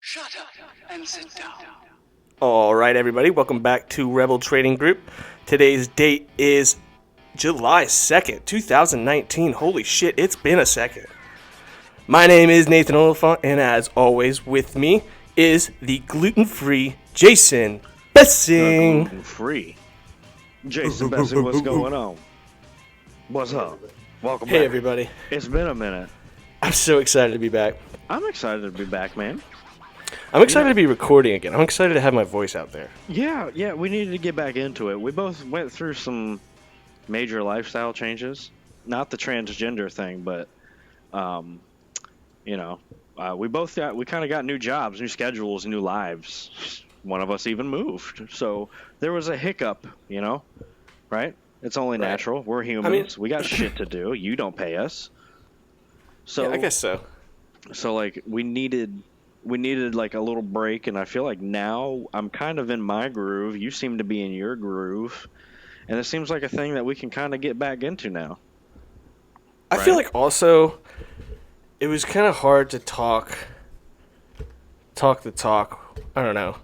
Shut up and sit down. All right, everybody, welcome back to Rebel Trading Group. Today's date is July 2nd, 2019. Holy shit, it's been a second. My name is Nathan Oliphant, and as always, with me is the gluten-free Jason Bessing. Gluten-free. Jason Bessing, what's going on? What's up? Welcome back. Hey, everybody. It's been a minute. I'm so excited to be back. I'm excited to be back, man. I'm excited to be recording again. I'm excited to have my voice out there. Yeah, we needed to get back into it. We both went through some major lifestyle changes. Not the transgender thing, but, we kind of got new jobs, new schedules, new lives. One of us even moved. So there was a hiccup, right? It's only natural. We're humans. We got shit to do. You don't pay us. So yeah, I guess so. So we needed like a little break, and I feel like now I'm kind of in my groove. You seem to be in your groove, and it seems like a thing that we can kind of get back into now. I feel like also it was kind of hard to talk the talk. I don't know.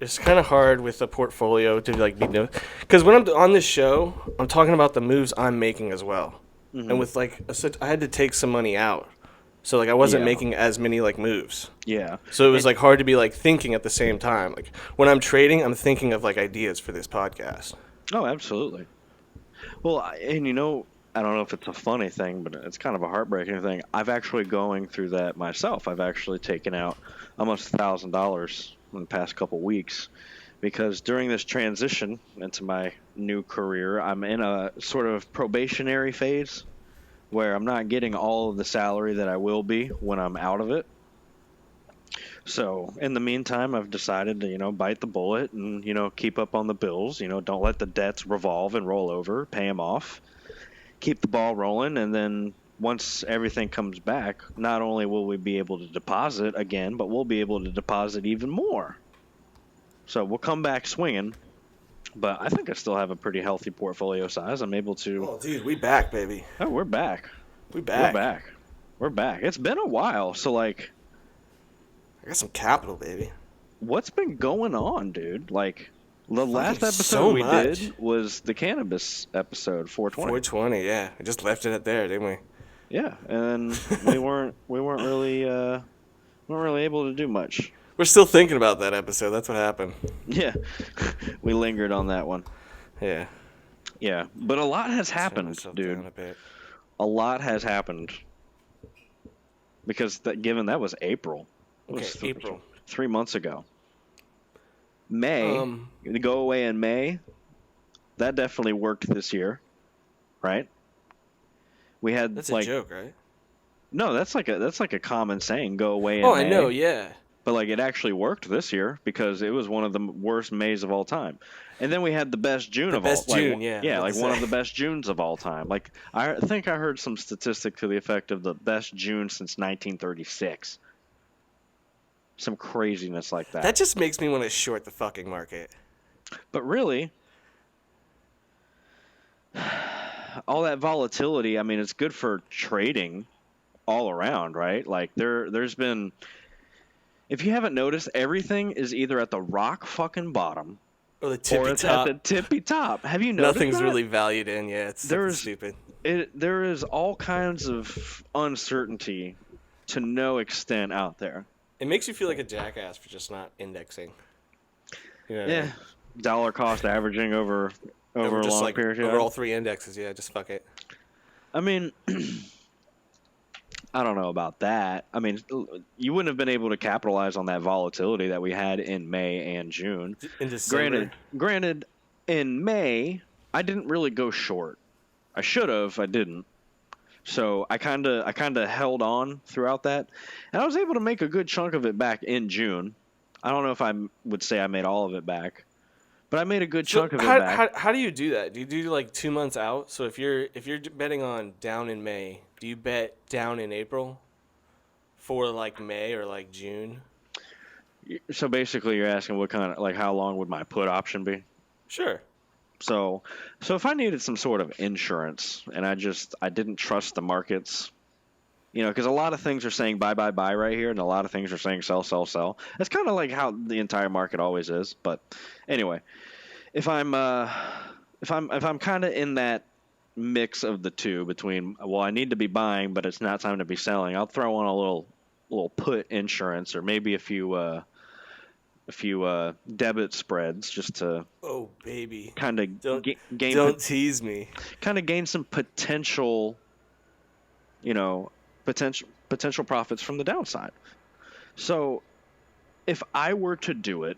It's kind of hard with a portfolio to be because when I'm on this show, I'm talking about the moves I'm making as well, and with I had to take some money out. So I wasn't making as many moves. Yeah. So it was hard to be thinking at the same time. Like when I'm trading, I'm thinking of ideas for this podcast. Oh, absolutely. Well, and I don't know if it's a funny thing, but it's kind of a heartbreaking thing. I've actually going through that myself. I've actually taken out almost $1,000 in the past couple weeks because during this transition into my new career, I'm in a sort of probationary phase, where I'm not getting all of the salary that I will be when I'm out of it. So in the meantime, I've decided to, bite the bullet and, keep up on the bills. Don't let the debts revolve and roll over, pay them off, keep the ball rolling. And then once everything comes back, not only will we be able to deposit again, but we'll be able to deposit even more. So we'll come back swinging. But I think I still have a pretty healthy portfolio size. I'm able to... Oh, dude, we back, baby. Oh, we're back. We're back. We're back. It's been a while, so I got some capital, baby. What's been going on, dude? The last episode so we much. did was the cannabis episode, 420. 420, yeah. We just left it at there, didn't we? Yeah, and we weren't really able to do much. We're still thinking about that episode. That's what happened. Yeah, we lingered on that one. Yeah. Yeah, but a lot has happened, dude. A lot has happened. Because given that was April. It was April. 3 months ago. May, to go away in May, that definitely worked this year, right? We had That's a joke, right? No, that's like a common saying, go away in May. Oh, I know, yeah. But it actually worked this year because it was one of the worst Mays of all time. And then we had the best June of all time. Yeah, one of the best Junes of all time. I think I heard some statistic to the effect of the best June since 1936. Some craziness like that. That just makes me want to short the fucking market. But really, all that volatility, it's good for trading all around, right? There's been... If you haven't noticed, everything is either at the rock fucking bottom or the tippy it's top. At the tippy top. Have you noticed Nothing's that? really valued in yet. It's stupid. There is all kinds of uncertainty to no extent out there. It makes you feel like a jackass for just not indexing. Yeah. Dollar cost averaging over a long period. Over all three indexes, yeah, just fuck it. I don't know about that. You wouldn't have been able to capitalize on that volatility that we had in May and June. In December. Granted, in May, I didn't really go short. I should have. I didn't. So I kind of held on throughout that, and I was able to make a good chunk of it back in June. I don't know if I would say I made all of it back, but I made a good chunk of it back. How do you do that? Do you do 2 months out? So if you're betting on down in May, do you bet down in April for May or June? So basically, you're asking what kind of how long would my put option be? Sure. So if I needed some sort of insurance and I didn't trust the markets You know, because a lot of things are saying buy, buy, buy right here, and a lot of things are saying sell, sell, sell. That's kind of like how the entire market always is. But anyway, if I'm kind of in that mix of the two between, well, I need to be buying, but it's not time to be selling, I'll throw on a little put insurance or maybe a few debit spreads just to Oh baby, kind of don't tease me. Kind of gain some potential, potential profits from the downside. So if I were to do it,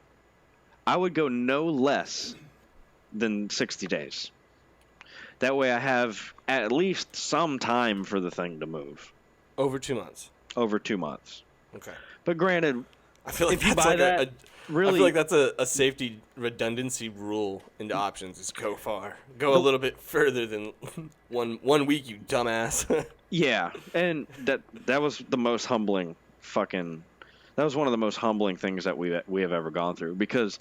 I would go no less than 60 days. That way I have at least some time for the thing to move. Over 2 months. Over 2 months. Okay. But granted, I feel like if you buy that, really, I feel like that's a safety redundancy rule into options is go far. Go a little bit further than one week, you dumbass. Yeah, and that was the most humbling that was one of the most humbling things that we have ever gone through, because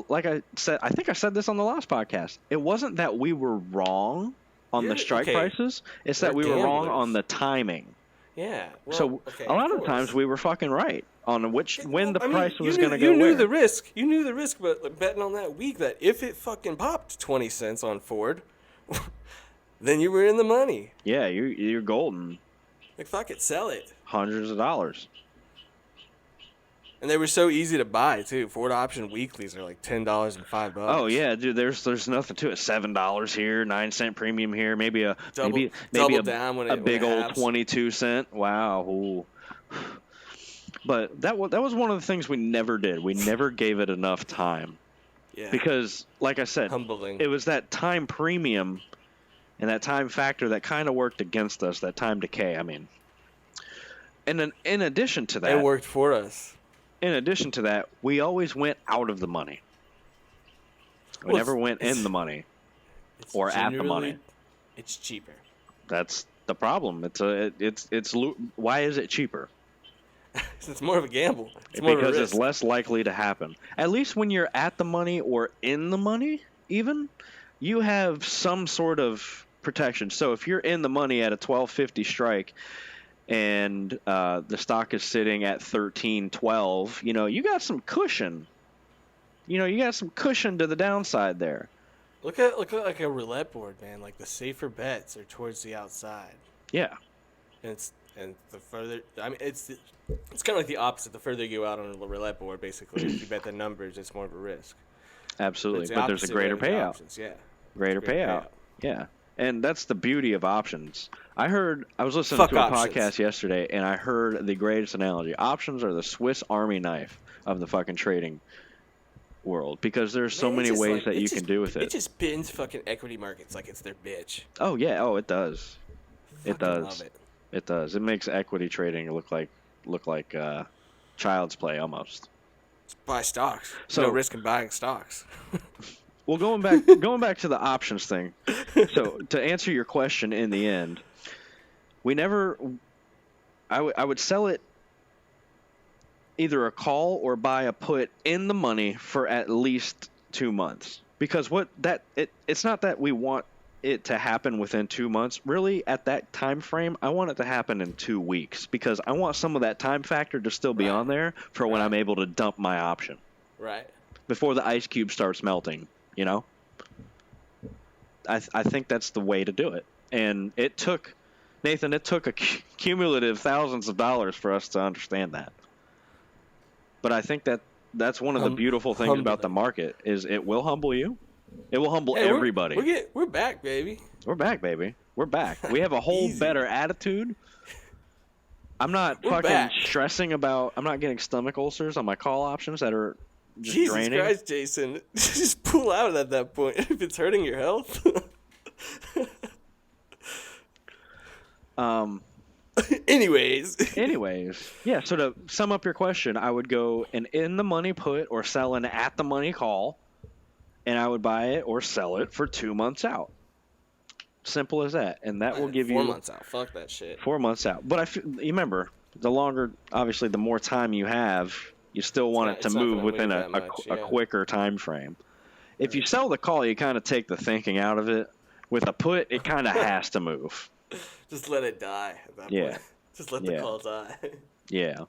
like I said, I think I said this on the last podcast, it wasn't that we were wrong on the strike prices, it's that we were wrong on the timing. Yeah. Well, so a lot of times we were fucking right on when the price was going to go. You knew the risk. You knew the risk, but betting on that week that if it fucking popped 20 cents on Ford, then you were in the money. Yeah, you're golden. Like, fuck it, sell it. Hundreds of dollars. And they were so easy to buy too. Ford option weeklies are like $10 and $5. Oh yeah, dude. There's nothing to it. $7 here, 9-cent premium here, maybe a double down when a big old 22-cent. Wow. Ooh. But that was one of the things we never did. We never gave it enough time. Yeah. Because, like I said, humbling. It was that time premium and that time factor that kind of worked against us. That time decay. I mean, and then in addition to that, it worked for us. In addition to that, we always went out of the money. We never went in the money or at the money. It's cheaper. That's the problem. Why is it cheaper? It's more of a gamble. Because it's less likely to happen. At least when you're at the money or in the money, even, you have some sort of protection. So if you're in the money at a 12.50 strike, and the stock is sitting at 13.12, you got some cushion. You got some cushion to the downside there. Look at like a roulette board, man. Like, the safer bets are towards the outside. Yeah. And the further, I mean, it's kind of like the opposite. The further you go out on a roulette board, basically, if you bet the numbers, it's more of a risk. Absolutely, but there's a greater payout. Options, yeah. Greater payout. Yeah. And that's the beauty of options. I was listening to a podcast yesterday, and I heard the greatest analogy. Options are the Swiss Army knife of the fucking trading world, because there's so many ways that you can do with it. It just bends fucking equity markets like it's their bitch. Oh, yeah. Oh, it does. It does. Love it. It does. It makes equity trading look like child's play almost. Buy stocks. So no risk in buying stocks. Well, going back to the options thing. So to answer your question, in the end, I would sell it either a call or buy a put in the money for at least 2 months, because it's not that we want it to happen within 2 months. Really, at that time frame, I want it to happen in 2 weeks, because I want some of that time factor to still be on there for when I'm able to dump my option. Right. Before the ice cube starts melting. I think that's the way to do it. And it took a cumulative thousands of dollars for us to understand that. But I think that's one of the beautiful things about the market is it will humble you. It will humble everybody. We're back, baby. We're back, baby. We're back. We have a whole better attitude. I'm not stressing about. I'm not getting stomach ulcers on my call options that are just Jesus draining. Christ, Jason. Just pull out at that point if it's hurting your health. Anyways. Yeah, so to sum up your question, I would go an in the money put or sell an at the money call, and I would buy it or sell it for 2 months out. Simple as that. And that will give you 4 months out. Fuck that shit. 4 months out. But you remember, the longer, obviously, the more time you have, you still want it to move within a quicker time frame. If you sell the call, you kind of take the thinking out of it. With a put, it kind of has to move. Just let it die at that point. Just let the call die. Yeah.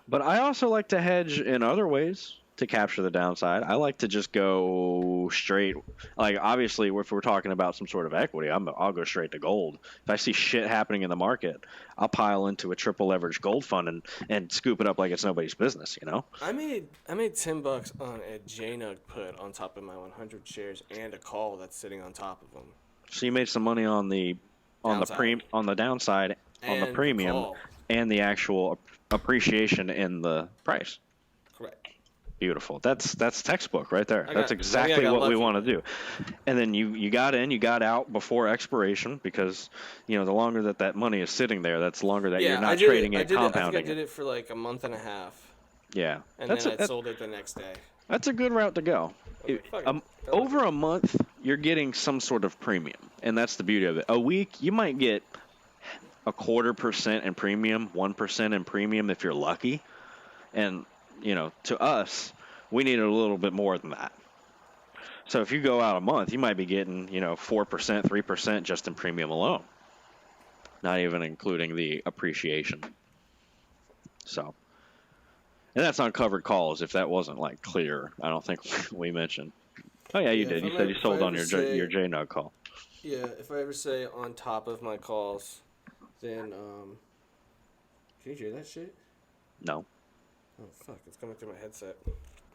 But I also like to hedge in other ways to capture the downside. I like to just go straight. Like, obviously, if we're talking about some sort of equity, I'll go straight to gold. If I see shit happening in the market, I'll pile into a triple leverage gold fund and scoop it up like it's nobody's business, you know? I made $10 on a JNUG put on top of my 100 shares and a call that's sitting on top of them. So you made some money on the downside, on the premium, and the actual appreciation in the price. Correct. Beautiful. That's textbook right there. That's exactly what we want to do. And then you got in, you got out before expiration because, you know, the longer that money is sitting there, that's the longer that you're not trading it, compounding. I think I did it for like a month and a half. Yeah. And then I sold it the next day. That's a good route to go. Over a month, you're getting some sort of premium, and that's the beauty of it. A week, you might get 0.25% in premium, 1% in premium if you're lucky. And, you know, to us, we need a little bit more than that. So if you go out a month, you might be getting, 4%, 3% just in premium alone. Not even including the appreciation. So, and that's on covered calls if that wasn't like clear. I don't think we mentioned. Oh yeah, you did. You said you sold on your JNUG call. Yeah, if I ever say on top of my calls, then can you hear that shit? No. Oh fuck! It's coming through my headset.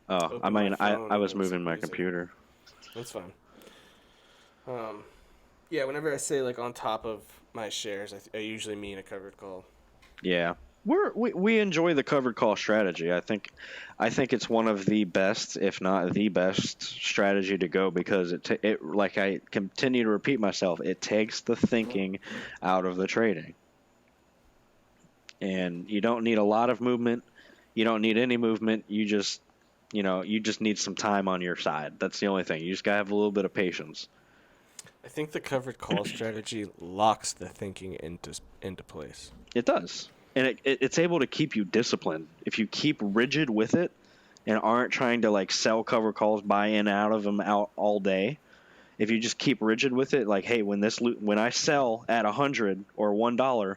Oh, I was moving my computer. That's fine. Yeah, whenever I say like on top of my shares, I usually mean a covered call. Yeah, we enjoy the covered call strategy. I think it's one of the best, if not the best, strategy to go because it like I continue to repeat myself, it takes the thinking out of the trading, and you don't need a lot of movement. You don't need any movement. You just need some time on your side. That's the only thing. You just gotta have a little bit of patience. I think the covered call strategy locks the thinking into place. It does. And it's able to keep you disciplined. If you keep rigid with it and aren't trying to like sell cover calls, buy in out of them out all day, if you just keep rigid with it, like, hey, when I sell at $100 or $1,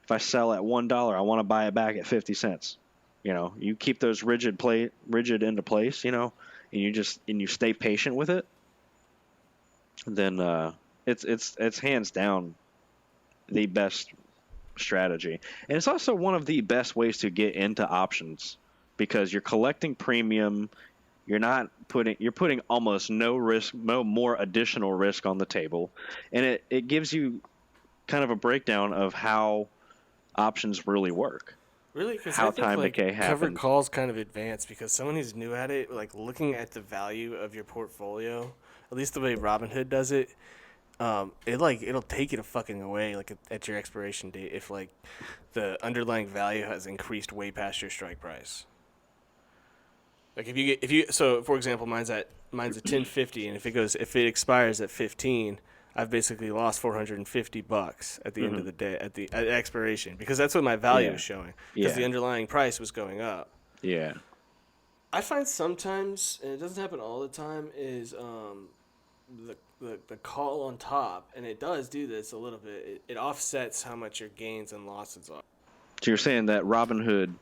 if I sell at $1, I want to buy it back at 50 cents. You keep those rigid into place, and you stay patient with it. Then it's hands down the best strategy, and it's also one of the best ways to get into options because you're collecting premium. You're putting almost no risk, no more additional risk on the table, and it gives you kind of a breakdown of how options really work. Really? Because how time decay happens. Covered calls kind of advanced because someone who's new at it, like looking at the value of your portfolio, at least the way Robinhood does it, it'll take it a fucking away like at your expiration date if like the underlying value has increased way past your strike price. Like so for example, mine's at 10.50, and if it expires at 15. I've basically lost $450 at the end of the day at expiration because that's what my value is showing because the underlying price was going up. Yeah. I find sometimes, and it doesn't happen all the time, is the call on top, and it does do this a little bit. It offsets how much your gains and losses are. So you're saying that Robinhood.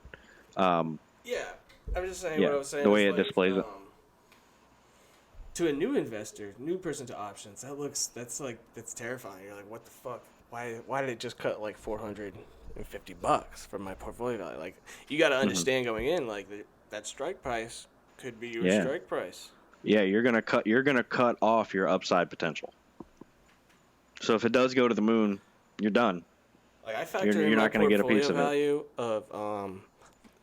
Yeah, I was just saying what I was saying. The way it displays it. To a new investor, new person to options, that's terrifying. You're like, what the fuck? Why did it just cut like $450 from my portfolio value? Like, you got to understand going in, like that strike price could be your strike price. Yeah, you're gonna cut off your upside potential. So if it does go to the moon, you're done. Like I factor in my portfolio value of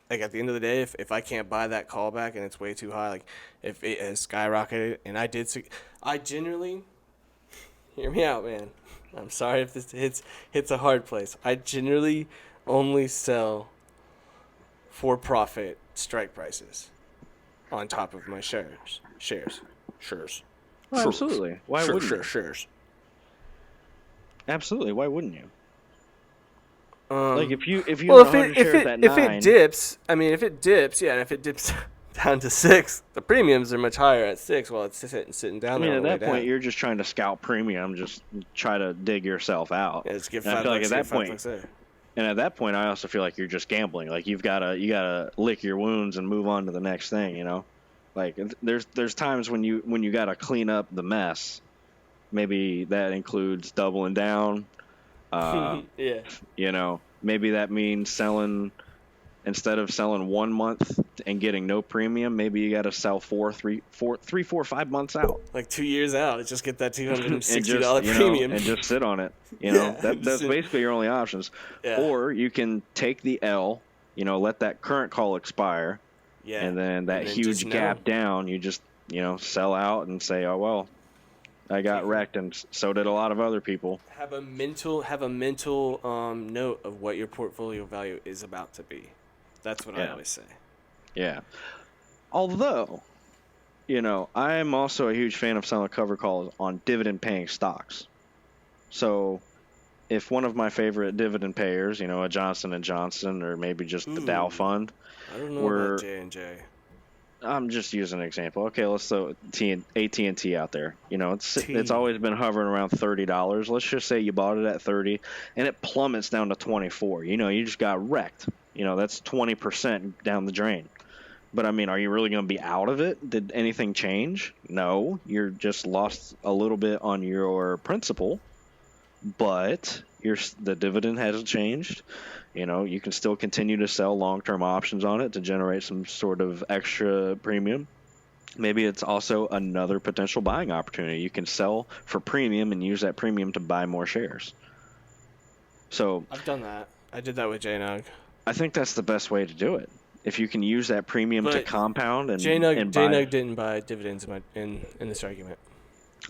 like at the end of the day, if I can't buy that callback and it's way too high, like if it has skyrocketed, and I generally, hear me out, man. I'm sorry if this hits a hard place. I generally only sell for profit strike prices on top of my shares. Well, absolutely. Why wouldn't you? Shares. Absolutely. Why wouldn't you? Like if it dips, if it dips down to 6, the premiums are much higher at 6 while it's sitting down. At that point, you're just trying to scalp premium, just try to dig yourself out. Yeah, just give $5. I feel like at that point, And at that point, I also feel like you're just gambling. Like you gotta lick your wounds and move on to the next thing. Like there's times when you gotta clean up the mess. Maybe that includes doubling down. Yeah. Maybe that means selling instead of selling 1 month and getting no premium. Maybe you gotta sell 5 months out. Like 2 years out, just get that $260 and just premium. and just sit on it. Yeah, That's basically your only options. Yeah. Or you can take the L. Let that current call expire. Yeah. And then that huge gap down, you just sell out and say, oh well, I got wrecked, and so did a lot of other people. Have a mental note of what your portfolio value is about to be. That's what I always say. Yeah. Although, I am also a huge fan of selling cover calls on dividend-paying stocks. So, if one of my favorite dividend payers, a Johnson & Johnson or maybe just the Dow Fund, I don't know about J&J. I'm just using an example. Okay, let's throw AT&T out there. It's always been hovering around $30. Let's just say you bought it at 30 and it plummets down to 24. You just got wrecked. That's 20% down the drain. But I mean, are you really going to be out of it? Did anything change? No, you're just lost a little bit on your principal, but the dividend hasn't changed. You can still continue to sell long-term options on it to generate some sort of extra premium. Maybe it's also another potential buying opportunity. You can sell for premium and use that premium to buy more shares. So I've done that. I did that with JNUG. I think that's the best way to do it. If you can use that premium to compound and JNUG didn't buy dividends in this argument.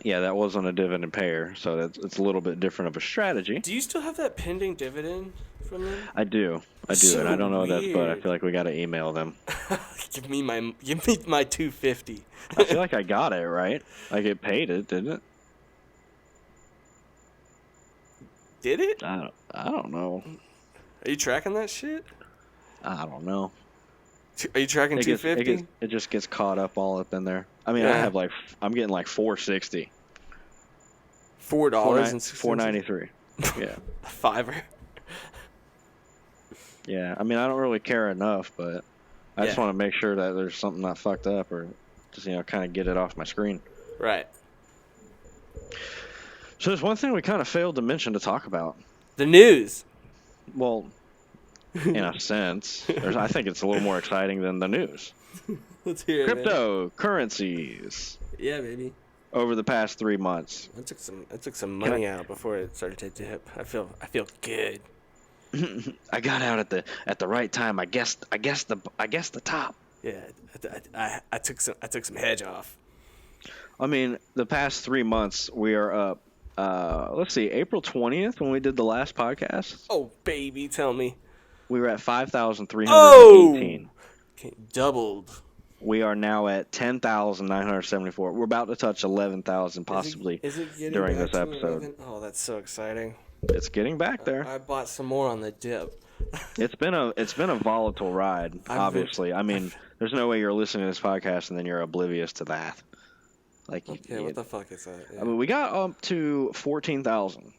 Yeah, that wasn't a dividend payer, so it's a little bit different of a strategy. Do you still have that pending dividend from them? I do, So and I don't know weird. that, but I feel like we got to email them. Give me my $250. I feel like I got it right. Like it paid it, didn't it? Did it? I don't know. Are you tracking that shit? I don't know. Are you tracking $250? It just gets caught up all up in there. I mean, yeah. I'm getting like $4.60. $4.93. Yeah. $5. Yeah, I mean, I don't really care enough, but I just want to make sure that there's something not fucked up, or just kind of get it off my screen. Right. So there's one thing we kind of failed to mention to talk about. The news. Well, in a sense, I think it's a little more exciting than the news. Let's hear it. Cryptocurrencies. Yeah, baby. Over the past 3 months. I took some money out before it started to dip. I feel good. I got out at the right time. I guessed the top. Yeah, I took some hedge off. I mean, the past 3 months we are up. Let's see, April 20th when we did the last podcast. Oh baby, tell me. We were at 5,318. Oh, okay, doubled. We are now at 10,974. We're about to touch 11,000 possibly during this episode. 11? Oh, that's so exciting. It's getting back there. I bought some more on the dip. It's been a volatile ride, obviously. I mean, there's no way you're listening to this podcast and then you're oblivious to that. Like, okay, what the fuck is that? Yeah. I mean, we got up to 14,000,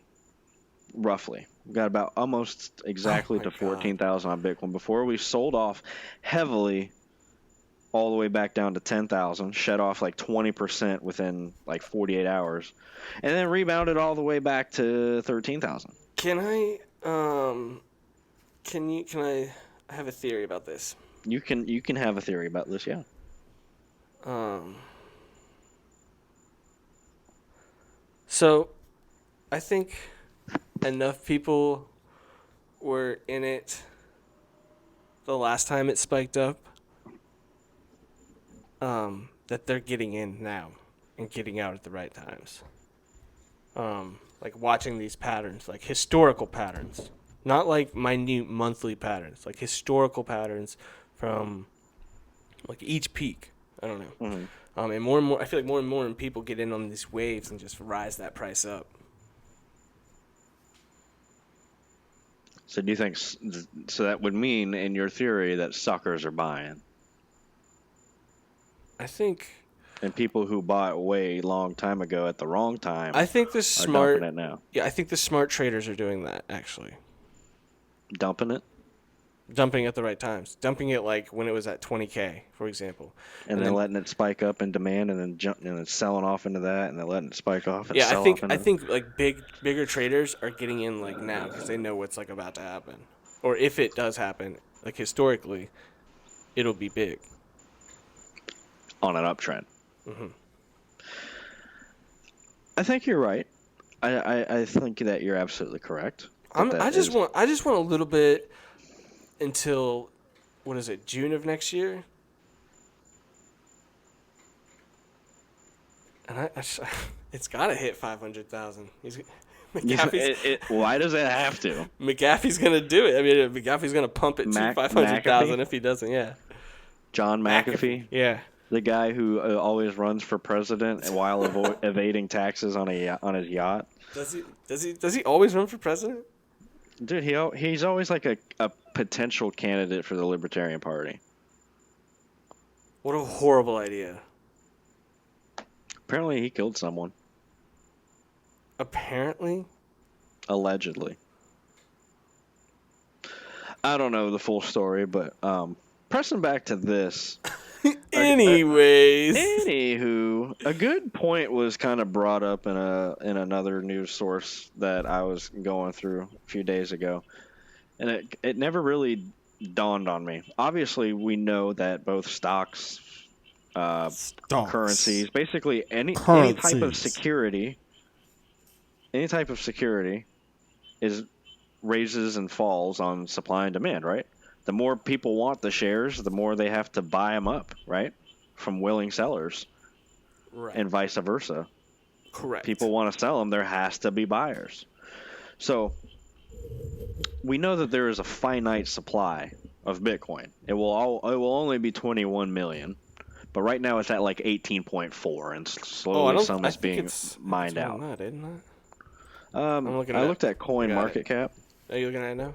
roughly. We got about almost exactly to 14,000 on Bitcoin before we sold off heavily all the way back down to 10,000, shed off like 20% within like 48 hours, and then rebounded all the way back to 13,000. Can I have a theory about this? You can have a theory about this, yeah. So I think enough people were in it the last time it spiked up that they're getting in now and getting out at the right times. Like watching these patterns, like historical patterns, not like minute monthly patterns, like historical patterns from like each peak. I don't know. Mm-hmm. And more, I feel like more and more people get in on these waves and just rise that price up. So do you think so? That would mean, in your theory, that suckers are buying, I think. And people who bought way long time ago at the wrong time. I think the smart. It now. Yeah, I think the smart traders are doing that actually. Dumping it, Dumping at the right times. Dumping it like when it was at 20K, for example. and then letting it spike up in demand, and then and then selling off into that, and then letting it spike off and Yeah, sell off into I think like bigger traders are getting in like now because they know what's like about to happen, or if it does happen, like historically, it'll be big on an uptrend. Mm-hmm. I think you're right. I think that you're absolutely correct. I just want a little bit until what is it, June of next year, and it's got to hit 500,000. Why does it have to? McAfee's gonna do it. I mean, McAfee's gonna pump it to 500,000 if he doesn't. Yeah. John McAfee. Yeah. The guy who always runs for president while evading taxes on his yacht. Does he always run for president? Dude, he's always like a potential candidate for the Libertarian Party. What a horrible idea. Apparently he killed someone. Apparently? Allegedly. I don't know the full story, but pressing back to this. Anywho, a good point was kind of brought up in another news source that I was going through a few days ago, and it never really dawned on me. Obviously, we know that both stocks, currencies, basically any type of security, is raises and falls on supply and demand, right? The more people want the shares, the more they have to buy them up, right? From willing sellers. Right. And vice versa. Correct. People want to sell them, there has to be buyers. So, we know that there is a finite supply of Bitcoin. It will only be 21 million. But right now it's at like 18.4, and slowly some is being mined out. Not, isn't it? I looked at Coin Market Cap. Are you looking at it now?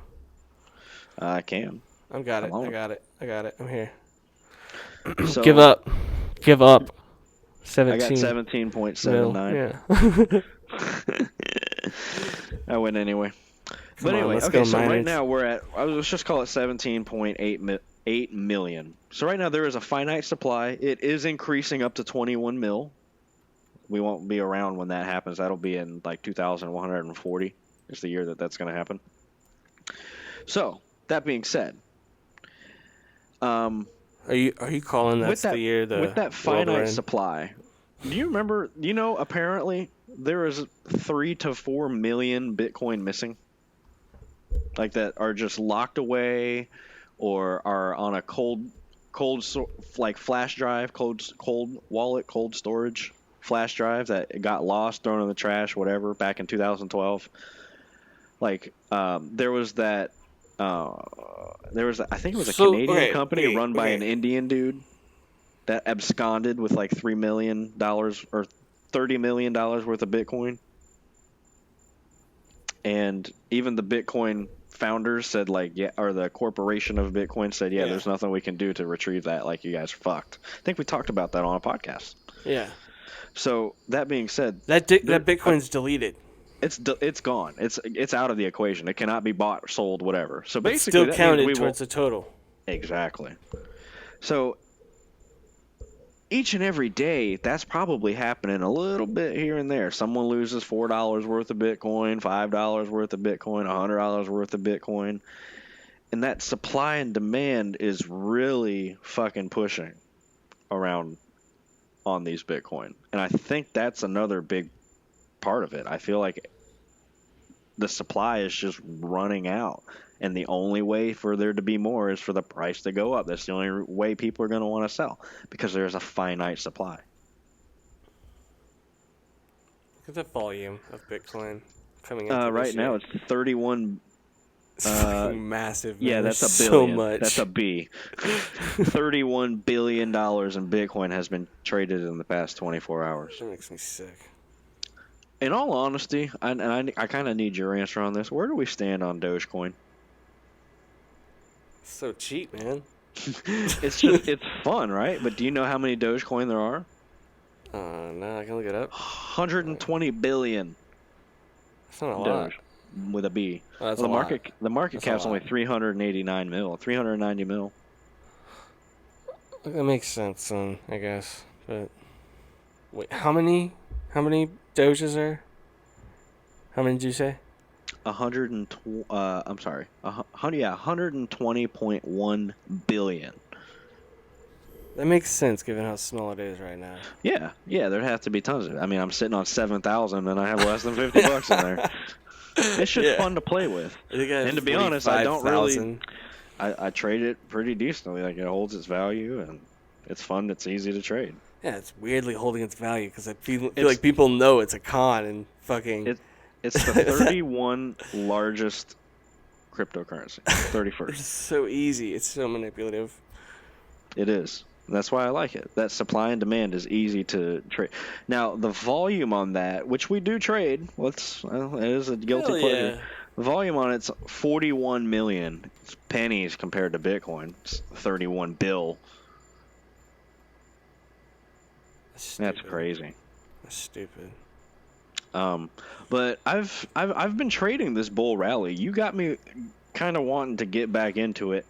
I can. I got it. I'm here. So, Give up. 17. I got 17.79. Yeah. I win anyway. But anyway, okay, so right now we're at, let's just call it 17.8 million. So right now there is a finite supply. It is increasing up to 21 mil. We won't be around when that happens. That'll be in like 2140 is the year that's going to happen. So, that being said, are you calling that the year with that finite supply? Do you remember? Apparently there is 3 to 4 million Bitcoin missing, like that are just locked away, or are on a cold like flash drive, cold wallet, cold storage flash drive that got lost, thrown in the trash, whatever, back in 2012. Like there was that. I think it was a Canadian company run by an Indian dude that absconded with like $3 million or $30 million worth of Bitcoin. And even the Bitcoin founders said, like, yeah, or the corporation of Bitcoin said, yeah, there's nothing we can do to retrieve that. Like, you guys are fucked. I think we talked about that on a podcast. Yeah. So that being said, that Bitcoin's deleted. It's gone. It's out of the equation. It cannot be bought, sold, whatever. So but basically, still counted towards the total. Exactly. So each and every day, that's probably happening a little bit here and there. Someone loses $4 worth of Bitcoin, $5 worth of Bitcoin, $100 worth of Bitcoin, and that supply and demand is really fucking pushing around on these Bitcoin. And I think that's another big part of it. I feel like the supply is just running out, and the only way for there to be more is for the price to go up. That's the only way people are going to want to sell, because there's a finite supply. Look at the volume of Bitcoin coming in. Right now it's 31. It's massive. Man. Yeah, that's a So billion. much. That's a B. $31 billion in Bitcoin has been traded in the past 24 hours. That makes me sick. In all honesty, I kind of need your answer on this. Where do we stand on Dogecoin? So cheap, man. It's fun, right? But do you know how many Dogecoin there are? No, I can look it up. 120 billion. That's not a lot. with a B. Oh, that's Well, a lot. the market That's a cap's lot. only 389 mil, 390 mil. That makes sense, I guess. But wait, how many Doges are? How many did you say? 120. I'm sorry. 120.1 billion. That makes sense given how small it is right now. Yeah, there'd have to be tons of it. I mean, I'm sitting on 7,000 and I have less than 50 bucks in there. It's just fun to play with. And to be honest, I don't really. I trade it pretty decently. Like, it holds its value and it's fun. It's easy to trade. Yeah, it's weirdly holding its value because I feel like people know it's a con and fucking. It's the 31 largest cryptocurrency. 31st. It's so easy. It's so manipulative. It is. That's why I like it. That supply and demand is easy to trade. Now, the volume on that, which we do trade, it is a guilty pleasure. The volume on it's 41 million. It's pennies compared to Bitcoin. It's 31 bill. That's crazy. That's stupid. But I've been trading this bull rally. You got me kind of wanting to get back into it.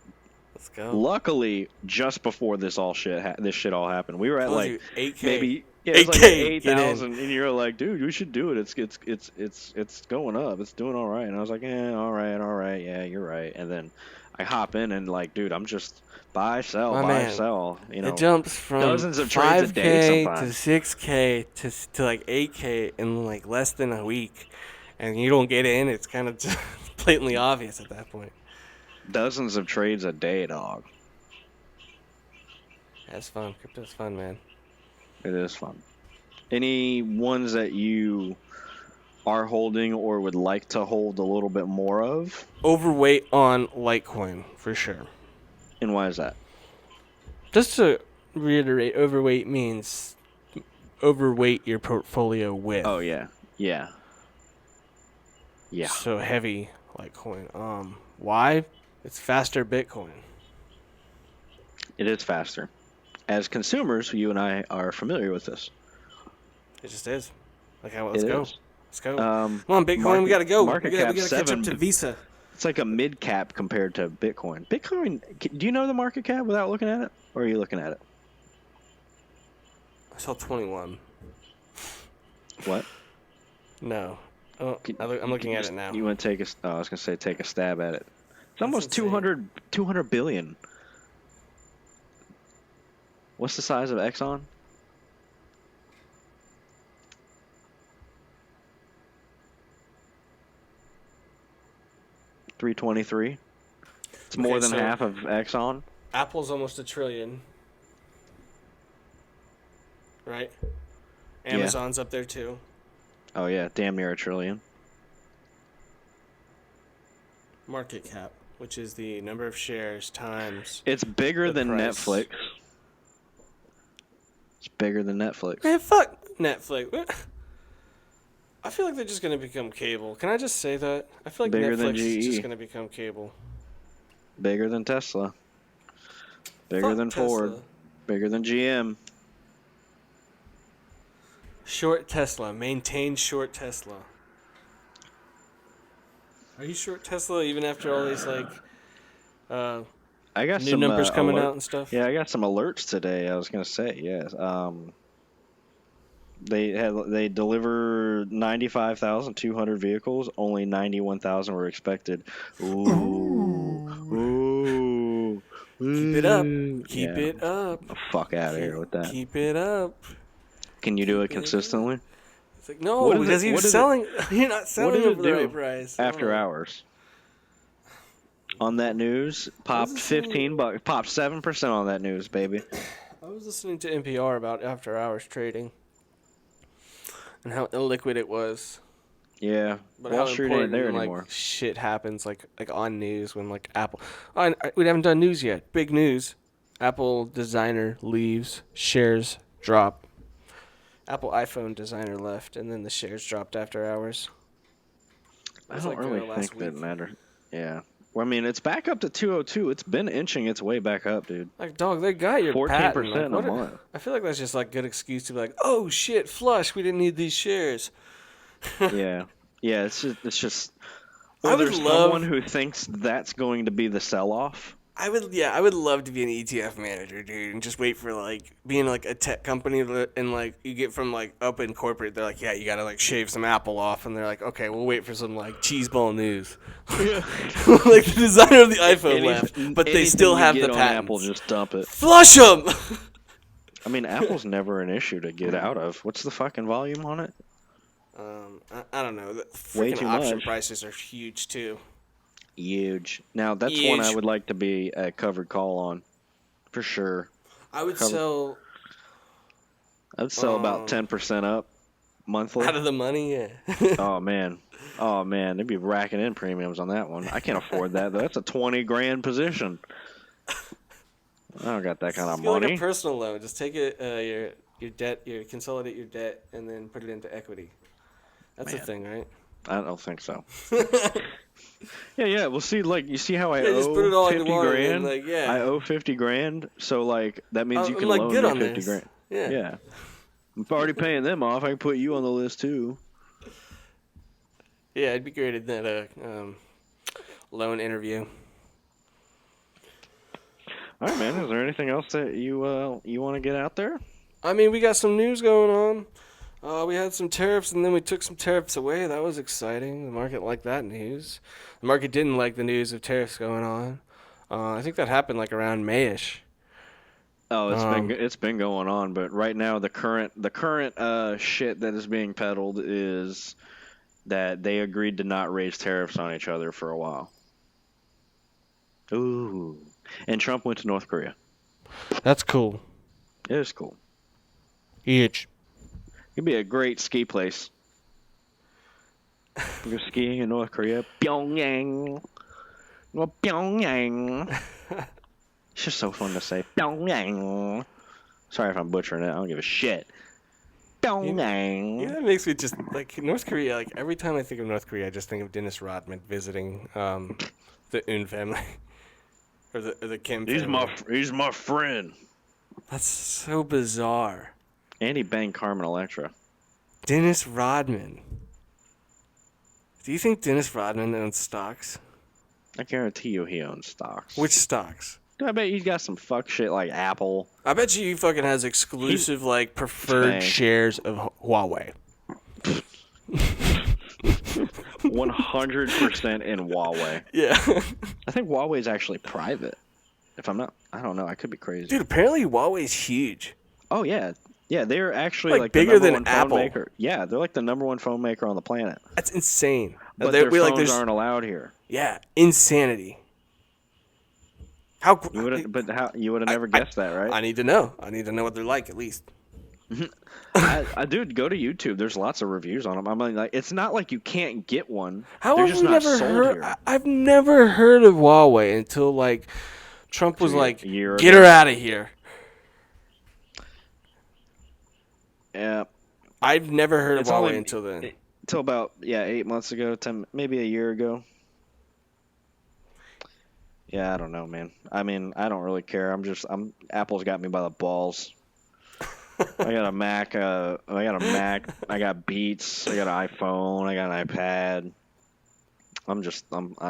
Let's go. Luckily, just before this shit all happened, we were at like 8K. Maybe it's like 8,000, and you're like, dude, you should do it. It's going up. It's doing all right. And I was like, all right, yeah, you're right. And then I hop in and like, dude, I'm just buy, sell. You know, it jumps from dozens of trades a day 5K to 6K to like 8K in like less than a week, and you don't get in. It's kind of just blatantly obvious at that point. Dozens of trades a day, dog. That's fun. Crypto's fun, man. It is fun. Any ones that you are holding or would like to hold a little bit more of? Overweight on Litecoin, for sure. And why is that? Just to reiterate, overweight means overweight your portfolio with. Oh, yeah. Yeah. So heavy Litecoin. Why? It's faster Bitcoin. It is faster. As consumers, you and I are familiar with this. It just is. Let's go. Let's go. Come on, Bitcoin, we gotta go. We gotta catch up to Visa. It's like a mid cap compared to Bitcoin. Bitcoin, do you know the market cap without looking at it? Or are you looking at it? I saw 21. What? No. Oh, I'm looking at it now. You want to take I was going to say take a stab at it. It's almost insane. 200 billion. What's the size of Exxon? $323. It's more than half of Exxon. Apple's almost $1 trillion. Right? Amazon's up there too. Oh yeah, damn near $1 trillion. Market cap, which is the number of shares times. It's bigger than price. Netflix. It's bigger than Netflix. Man, fuck Netflix. What? I feel like they're just gonna become cable. Can I just say that? I feel like Bigger than Netflix is GE. just gonna become cable. Bigger than Tesla. Bigger Fuck than Tesla. Ford. Bigger than GM. Short Tesla. Maintain short Tesla. Are you short Tesla even after all these I got new some numbers coming out and stuff? Yeah, I got some alerts today. I was gonna say yes. They deliver 95,200 vehicles. Only 91,000 were expected. Ooh. Keep it up. Keep it up. The fuck out of here with that. Keep it up. Can you do it consistently? It's like, no, because you're selling. You're not selling it for the right price. After hours. On that news, popped $15. Popped 7% on that news, baby. I was listening to NPR about after hours trading and how illiquid it was. Yeah, But Wall how Street ain't important there when, anymore. Shit happens like on news when Apple. We haven't done news yet. Big news. Apple designer leaves. Shares drop. Apple iPhone designer left, and then the shares dropped after hours. I don't really think that matter. Yeah. Well, I mean, it's back up to 202. It's been inching its way back up, dude. Like, dog, they got your 14% patent. a month. I feel like that's just good excuse to be like, oh shit, flush. We didn't need these shares. Yeah. It's just Or would there's love. someone who thinks that's going to be the sell-off. I would love to be an ETF manager, dude, and just wait for like being like a tech company and like you get from like up in corporate, they're like, yeah, you gotta like shave some Apple off, and they're like, okay, we'll wait for some like cheeseball news. Like the designer of the iPhone left, but they still have the patents. Apple, just dump it. Flush them. I mean, Apple's never an issue to get out of. What's the fucking volume on it? I don't know. The Way freaking too option much. prices are huge too. Huge. Now that's Huge. one I would like to be a covered call on, for sure. I would sell I'd sell about 10% up monthly. out of the money. Yeah. Oh man, they'd be racking in premiums on that one. I can't afford that though. That's a 20 grand position. I don't got that kind of It's like money. a personal loan. Just take it, your debt, consolidate your debt, and then put it into equity. That's a thing, right? I don't think so. Yeah. Well, see, like you see how I Yeah, owe just put it all into 50 one and grand. then, like, yeah. I owe 50 grand, so like that means you I'm can like, loan good me on 50 this. grand. Yeah. Yeah. I'm already paying them off. I can put you on the list too. Yeah, I'd be great at that loan interview. All right, man. Is there anything else that you want to get out there? I mean, we got some news going on. We had some tariffs, and then we took some tariffs away. That was exciting. The market liked that news. The market didn't like the news of tariffs going on. I think that happened like around May-ish. Oh, it's been going on, but right now the current shit that is being peddled is that they agreed to not raise tariffs on each other for a while. Ooh, and Trump went to North Korea. That's cool. It is cool. Huge. It'd be a great ski place. Go skiing in North Korea. Pyongyang. Well, Pyongyang. It's just so fun to say. Pyongyang. Sorry if I'm butchering it. I don't give a shit. Pyongyang. Yeah, that makes me just like North Korea. Like every time I think of North Korea, I just think of Dennis Rodman visiting the Un family or the Kim family. He's my friend. That's so bizarre. And he banged Carmen Electra. Dennis Rodman. Do you think Dennis Rodman owns stocks? I guarantee you he owns stocks. Which stocks? I bet he's got some fuck shit like Apple. I bet you he fucking has exclusive like preferred Dang. shares of Huawei. 100% in Huawei. Yeah. I think Huawei is actually private. If I'm not, I don't know. I could be crazy. Dude, apparently Huawei's huge. Oh yeah, yeah. They're actually Like the bigger number than one phone Apple. maker. Yeah, they're like the number one phone maker on the planet. That's insane. But There- their we, like, phones there's- aren't allowed here. Yeah, insanity. How? You would have never guessed that, right? I need to know. I need to know what they're like at least. I dude, go to YouTube. There's lots of reviews on them. I mean, like, it's not like you can't get one. How They're have just we not never sold heard? here. I've never heard of Huawei until like Trump was like, A year "Get ago. her out of here." Yeah, I've never heard It's of Huawei only- until then. till about 8 months ago, maybe a year ago. Yeah, I don't know, man. I mean, I don't really care. Apple's got me by the balls. I got a Mac. I got Beats. I got an iPhone. I got an iPad.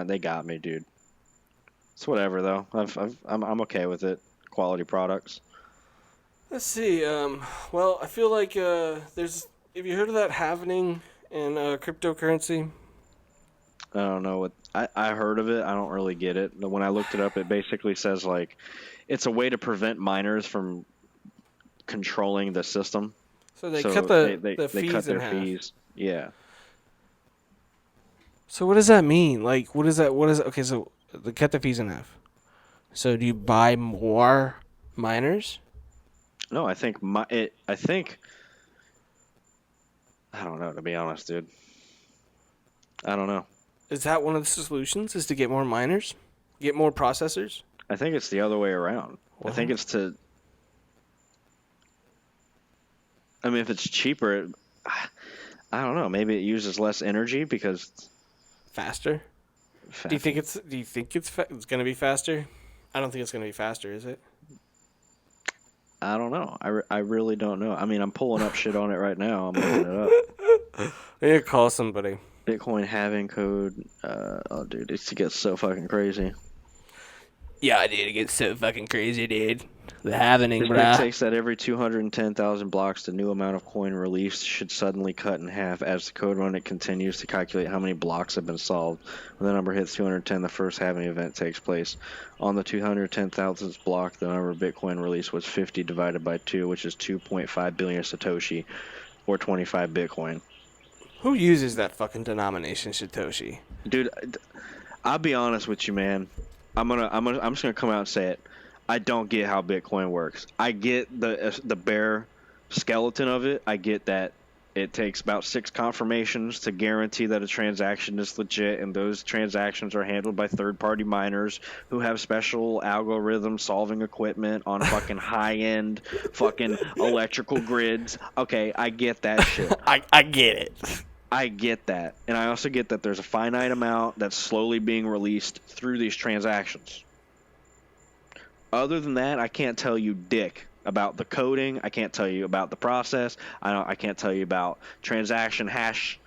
They got me, dude. It's whatever though. I'm okay with it. Quality products. Let's see. Well, I feel like there's. Have you heard of that halvening in cryptocurrency? I don't know what I heard of it. I don't really get it. But when I looked it up, it basically says like it's a way to prevent miners from controlling the system. So they cut the they fees cut in their half. fees. Yeah. So what does that mean? Like, what is that? Okay, so they cut the fees in half. So do you buy more miners? No, I think I don't know, to be honest, dude. I don't know. Is that one of the solutions? Is to get more miners, get more processors? I think it's the other way around. I think it's to. I mean, if it's cheaper, I don't know. Maybe it uses less energy because. Faster? Do you think it's it's going to be faster? I don't think it's going to be faster, is it? I don't know. I really don't know. I mean, I'm pulling up shit on it right now. I'm looking it up. I need to call somebody. Bitcoin halving code. Oh, dude, it gets so fucking crazy. Yeah, dude, it gets so fucking crazy, dude. The happening, This bruh. dictates that every 210,000 blocks, the new amount of coin released should suddenly cut in half as the code run. It continues to calculate how many blocks have been solved. When the number hits 210, the first halving event takes place. On the 210,000th block, the number of Bitcoin released was 50 divided by 2, which is 2.5 billion Satoshi, or 25 Bitcoin. Who uses that fucking denomination, Satoshi? Dude, I'll be honest with you, man. I'm just gonna come out and say it. I don't get how Bitcoin works. I get the bare skeleton of it. I get that it takes about 6 confirmations to guarantee that a transaction is legit, and those transactions are handled by third-party miners who have special algorithm solving equipment on fucking high-end fucking electrical grids. Okay, I get that shit. I get it. I get that. And I also get that there's a finite amount that's slowly being released through these transactions. Other than that, I can't tell you dick about the coding. I can't tell you about the process. I can't tell you about transaction hash.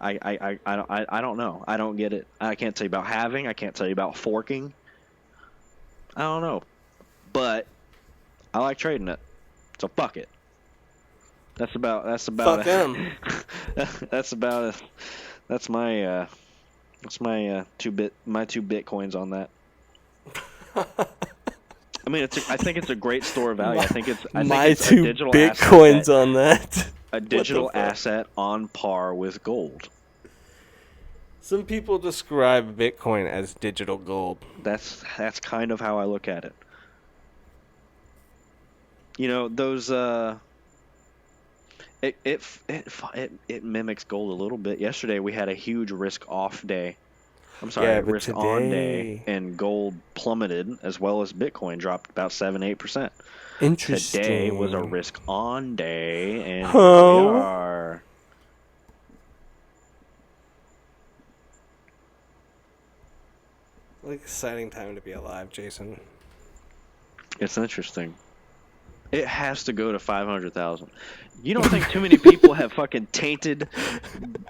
I don't know. I don't get it. I can't tell you about halving. I can't tell you about forking. I don't know. But I like trading it. So fuck it. That's about Fuck them. That's my two Bitcoins on that. I mean, I think it's a great store of value. I think it's My a 2 digital Bitcoins asset on that. a digital asset on par with gold. Some people describe Bitcoin as digital gold. That's kind of how I look at it. You know, those it mimics gold a little bit. Yesterday we had a huge risk off day. I'm sorry, Yeah, but risk on day, and gold plummeted as well as Bitcoin dropped about 7-8%. Interesting. Today was a risk on day, and Huh? here we are. What an exciting time to be alive, Jason. It's interesting. It has to go to 500,000. You don't think too many people have fucking tainted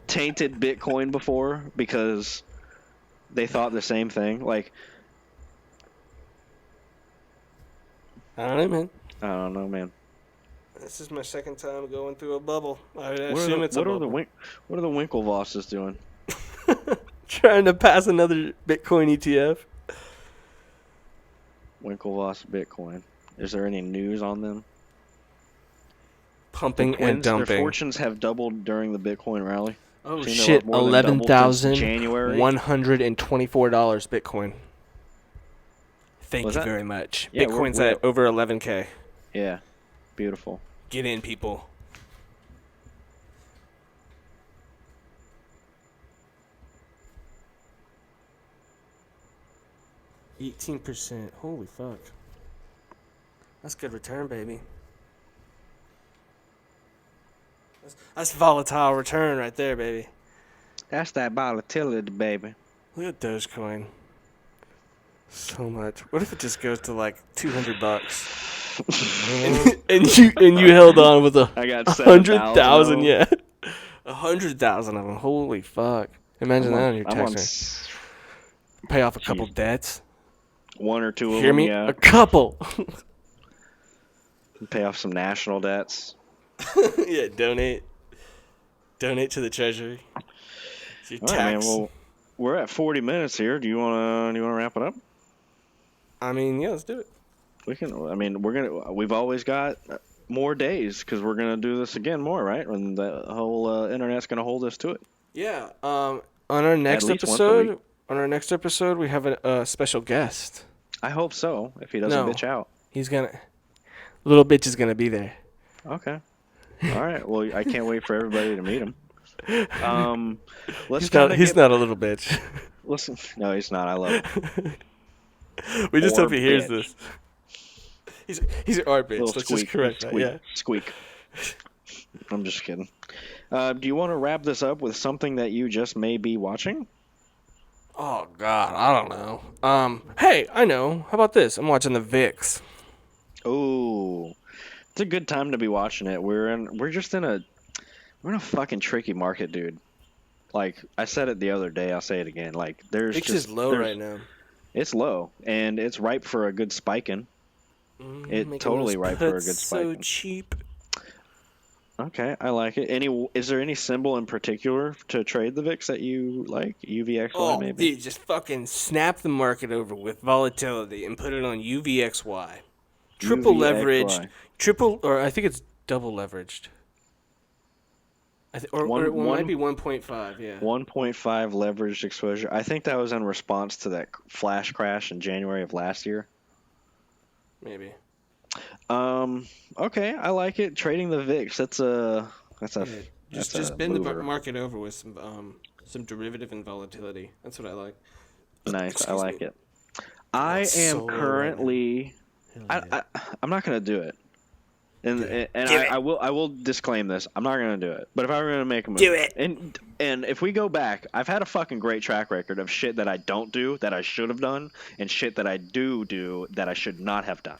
Bitcoin before because they thought the same thing? Like, I don't know, man. I don't know, man. This is my second time going through a bubble. I would What assume are it's a bubble. what are the Winklevosses doing? Trying to pass another Bitcoin ETF. Winklevoss Bitcoin. Is there any news on them? Pumping The twins, and dumping. Their fortunes have doubled during the Bitcoin rally. Oh Seen they're shit! up more than doubled since January. $11,124 Bitcoin. Thank Was you that? very much. Yeah, Bitcoin's we're at over 11K. Yeah, beautiful. Get in, people. %. Holy fuck. That's good return, baby. That's volatile return right there, baby. That's that volatility, baby. Look at Dogecoin. So much. What if it just goes to like $200? and you held on with I got 100,000, yeah. 100,000 of them. Holy fuck. Imagine that on your tax. Pay off a couple debts. One or two of Hear them, me? yeah. A couple. Pay off some national debts. Yeah, donate to the treasury. It's your All tax. right, man. Well, we're at 40 minutes here. Do you wanna wrap it up? I mean, yeah, let's do it. We can. I mean, we've always got more days because we're gonna do this again more, right? And the whole internet's gonna hold us to it. Yeah. On our next least once a week. episode, we have a special guest. I hope so. If he doesn't No. bitch out. Little bitch is gonna be there. Okay. All right. Well, I can't wait for everybody to meet him. Let's He's not a little bitch. Listen, no, he's not. I love him. We just Or hope he hears bitch. this. He's our bitch. Little Let's squeak, just correct that. squeak, Yeah. squeak. I'm just kidding. Do you want to wrap this up with something that you just may be watching? Oh God, I don't know. Hey, I know. How about this? I'm watching the VIX. Oh, it's a good time to be watching it. We're in a fucking tricky market, dude. Like I said it the other day, I'll say it again. Like there's It's just low right now. It's low, and it's ripe for a good spiking. It totally ripe for a good spiking. So cheap. Okay, I like it. Is there any symbol in particular to trade the VIX that you like? UVXY maybe? Dude, just fucking snap the market over with volatility and put it on UVXY. Triple leveraged. Or I think it's double leveraged. Or it might be 1.5, yeah. 1.5 leveraged exposure. I think that was in response to that flash crash in January of last year. Maybe. Okay, I like it. Trading the VIX. Just bend the market over with some derivative and volatility. That's what I like. Nice. I like it. I am currently. I'm not gonna do it. And I will disclaim this. I'm not gonna do it. But if I were gonna make a move, do it. And if we go back, I've had a fucking great track record of shit that I don't do that I should have done, and shit that I do that I should not have done.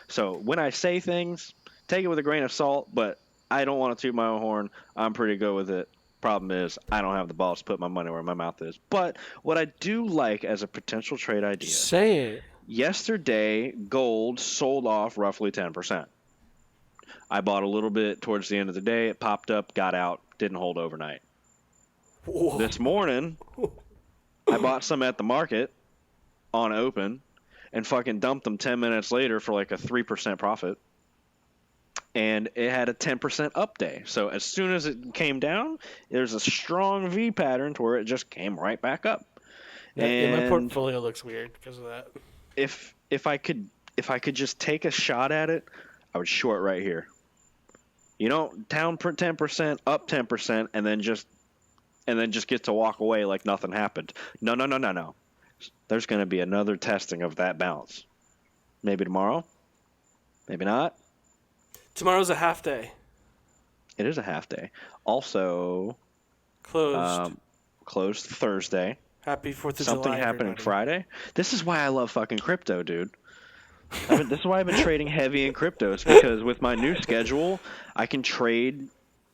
So when I say things, take it with a grain of salt. But I don't want to toot my own horn. I'm pretty good with it. Problem is, I don't have the balls to put my money where my mouth is. But what I do like as a potential trade idea. Say it. Yesterday, gold sold off roughly 10%. I bought a little bit towards the end of the day. It popped up, got out, didn't hold overnight. Whoa. This morning, I bought some at the market on open and fucking dumped them 10 minutes later for like a 3% profit. And it had a 10% up day. So as soon as it came down, there's a strong V pattern to where it just came right back up. And my portfolio looks weird because of that. If I could just take a shot at it, I would short right here. You know, down 10%, up 10%, and then just get to walk away like nothing happened. No. There's going to be another testing of that bounce. Maybe tomorrow. Maybe not. Tomorrow's a half day. It is a half day. Also, closed Thursday. Happy 4th of July. Something happening Friday. This is why I love fucking crypto, dude. This is why I've been trading heavy in cryptos, because with my new schedule, I can trade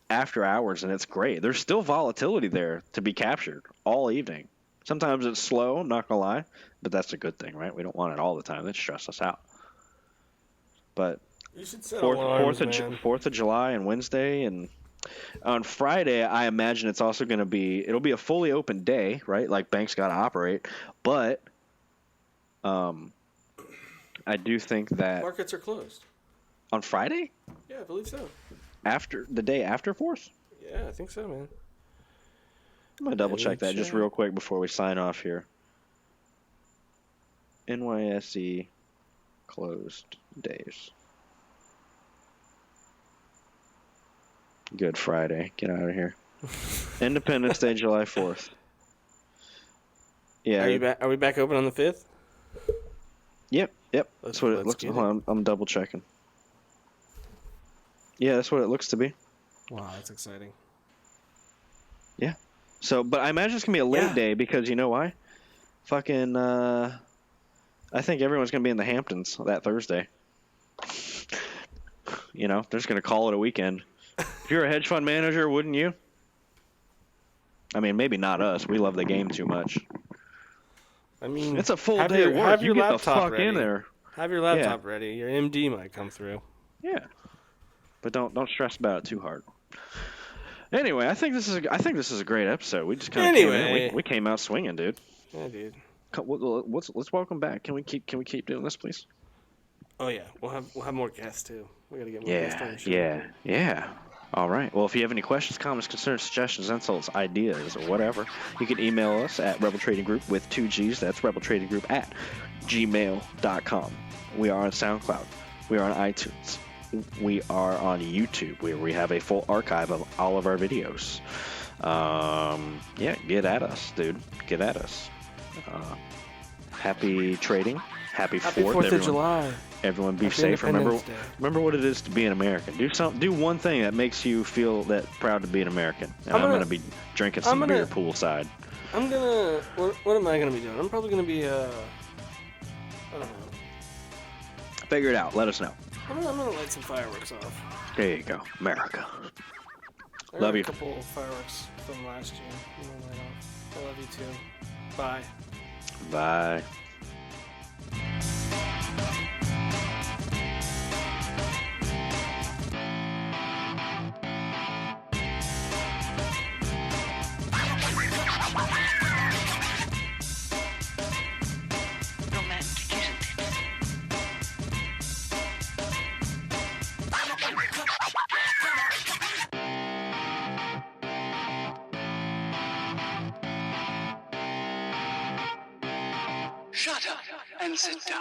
after hours, and it's great. There's still volatility there to be captured all evening. Sometimes it's slow, I'm not going to lie, but that's a good thing, right? We don't want it all the time. That stress us out. But you should set alarms, man. 4th of July and Wednesday, and on Friday, I imagine it's also going to be, it'll be a fully open day, right? Like banks got to operate, but I do think that markets are closed on Friday. Yeah, I believe so. After the day after 4th. Yeah, I think so, man. I'm gonna double check that just real quick before we sign off here. NYSE closed days. Good Friday. Get out of here. Independence Day, July 4th. Yeah. Are we back open on the 5th? Yep. That's what it looks like. I'm double checking. Yeah, that's what it looks to be. Wow, that's exciting. Yeah. So, but I imagine it's going to be a late day because you know why? Fucking, I think everyone's going to be in the Hamptons that Thursday. You know, they're just going to call it a weekend. If you're a hedge fund manager, wouldn't you? I mean, maybe not us. We love the game too much. I mean, it's a full day of work. You get the fuck in there. Have your laptop ready. Your MD might come through. Yeah, but don't stress about it too hard. Anyway, I think this is a great episode. We just kind of came in. We came out swinging, dude. Yeah, dude. Let's welcome back. Can we keep doing this, please? Oh yeah, we'll have more guests too. We gotta get more guests on the show. Yeah. All right. Well, if you have any questions, comments, concerns, suggestions, insults, ideas, or whatever, you can email us at Rebel Trading Group with 2 G's. That's rebeltradinggroup@gmail.com. We are on SoundCloud. We are on iTunes. We are on YouTube, where we have a full archive of all of our videos. Get at us, dude. Get at us. Happy trading. Happy 4th of July. Everyone be safe. Remember what it is to be an American. Do one thing that makes you feel that proud to be an American. And I'm gonna be drinking some beer poolside. What am I gonna be doing? I'm probably gonna be I don't know. Figure it out. Let us know. I'm gonna light some fireworks off. There you go, America. There Love were you. a couple of fireworks from last year. You know, light off. I love you too. Bye. Bye. Romantic, isn't it? Shut up and sit down.